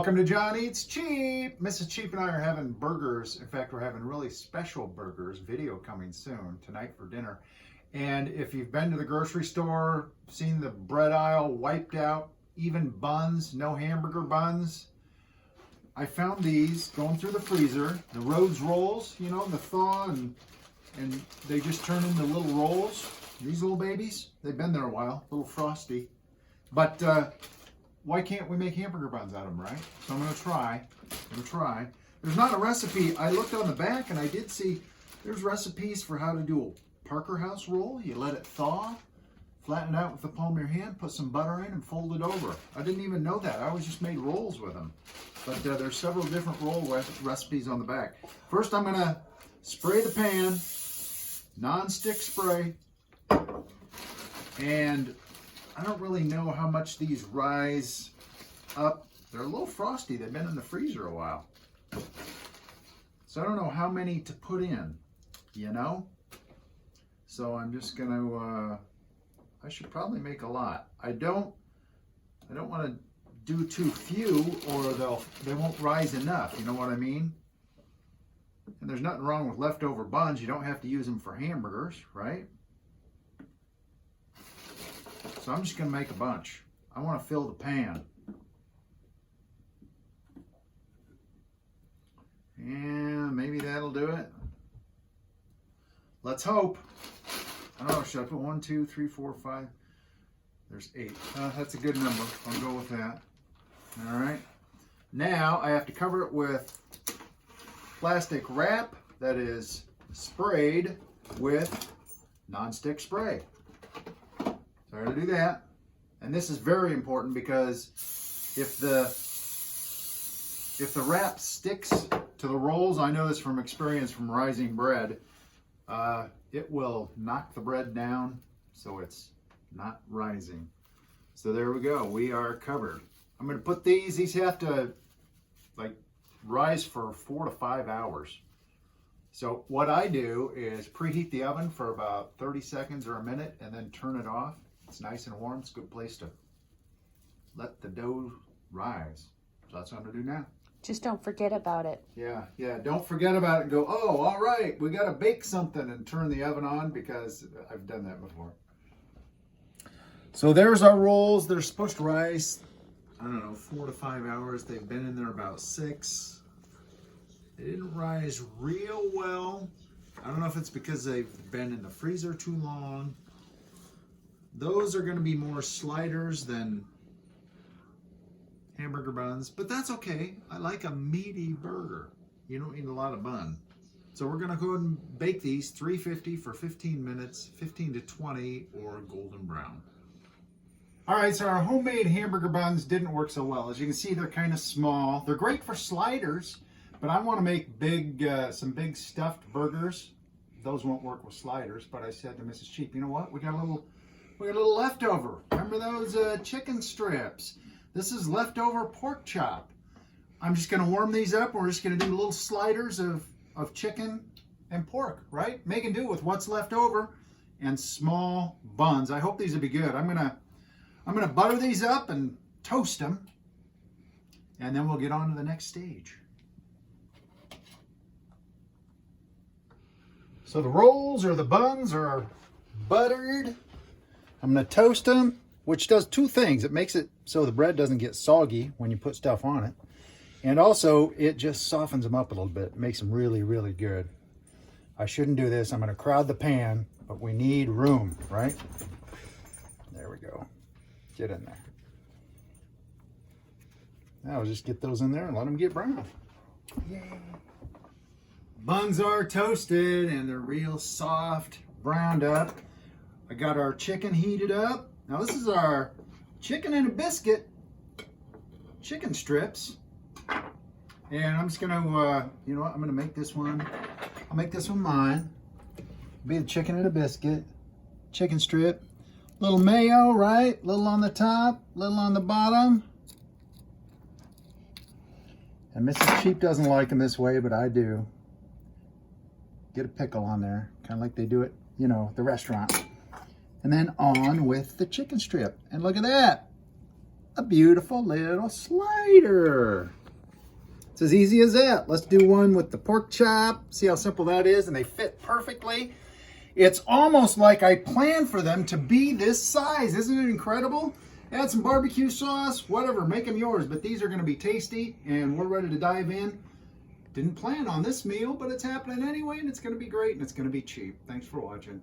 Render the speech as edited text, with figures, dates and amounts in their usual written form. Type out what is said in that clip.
Welcome to John Eats Cheap. Mrs. Cheap and I are having burgers. In fact, we're having really special burgers. Video coming soon, tonight for dinner. And if you've been to the grocery store, seen the bread aisle wiped out, even buns, no hamburger buns, I found these going through the freezer. The Rhodes rolls, you know, the thaw, and they just turn into little rolls. These little babies, they've been there a while, a little frosty. But why can't we make hamburger buns out of them, right? So I'm going to try. There's not a recipe. I looked on the back and I did see there's recipes for how to do a Parker House roll. You let it thaw, flatten it out with the palm of your hand, put some butter in and fold it over. I didn't even know that. I always just made rolls with them. But there's several different roll recipes on the back. First I'm going to spray the pan, non-stick spray, and I don't really know how much these rise up. They're a little frosty. They've been in the freezer a while. So I don't know how many to put in, you know? So I'm just going to, I should probably make a lot. I don't want to do too few or they won't rise enough, you know what I mean? And there's nothing wrong with leftover buns. You don't have to use them for hamburgers, right? So I'm just going to make a bunch. I want to fill the pan. And maybe that'll do it. Let's hope. I don't know, should I put 1, 2, 3, 4, 5? There's 8. That's a good number. I'll go with that. All right. Now I have to cover it with plastic wrap that is sprayed with non-stick spray. So I gotta do that. And this is very important because if the wrap sticks to the rolls, I know this from experience from rising bread, it will knock the bread down so it's not rising. So there we go, we are covered. I'm gonna put these have to like rise for 4 to 5 hours. So what I do is preheat the oven for about 30 seconds or a minute and then turn it off. It's nice and warm. It's a good place to let the dough rise. So that's what I'm going to do now. Just don't forget about it. Yeah. Don't forget about it and go, oh, all right, we got to bake something and turn the oven on because I've done that before. So there's our rolls. They're supposed to rise, I don't know, 4 to 5 hours. They've been in there about 6. They didn't rise real well. I don't know if it's because they've been in the freezer too long. Those are going to be more sliders than hamburger buns, but that's okay. I like a meaty burger. You don't need a lot of bun. So we're going to go ahead and bake these 350 for 15 minutes, 15 to 20, or golden brown. All right, so our homemade hamburger buns didn't work so well. As you can see, they're kind of small. They're great for sliders, but I want to make some big stuffed burgers. Those won't work with sliders, but I said to Mrs. Cheap, you know what? We got a little leftover. Remember those chicken strips? This is leftover pork chop. I'm just going to warm these up. We're just going to do little sliders of chicken and pork, right? Make and do with what's left over and small buns. I hope these will be good. I'm gonna butter these up and toast them, and then we'll get on to the next stage. So the rolls or the buns are buttered. I'm going to toast them, which does two things. It makes it so the bread doesn't get soggy when you put stuff on it. And also, it just softens them up a little bit. It makes them really, really good. I shouldn't do this. I'm going to crowd the pan, but we need room, right? There we go. Get in there. Now, just get those in there and let them get brown. Yay. Buns are toasted, and they're real soft, browned up. I got our chicken heated up. Now this is our chicken and a biscuit chicken strips. And I'm just gonna, you know what, I'm gonna make this one. I'll make this one mine. Be the chicken and a biscuit, chicken strip. Little mayo, right? Little on the top, little on the bottom. And Mrs. Cheap doesn't like them this way, but I do. Get a pickle on there, kind of like they do it, you know, at the restaurant. And then on with the chicken strip. And look at that. A beautiful little slider. It's as easy as that. Let's do one with the pork chop. See how simple that is? And they fit perfectly. It's almost like I planned for them to be this size. Isn't it incredible? Add some barbecue sauce, whatever, make them yours. But these are going to be tasty, and we're ready to dive in. Didn't plan on this meal, but it's happening anyway, and it's going to be great, and it's going to be cheap. Thanks for watching.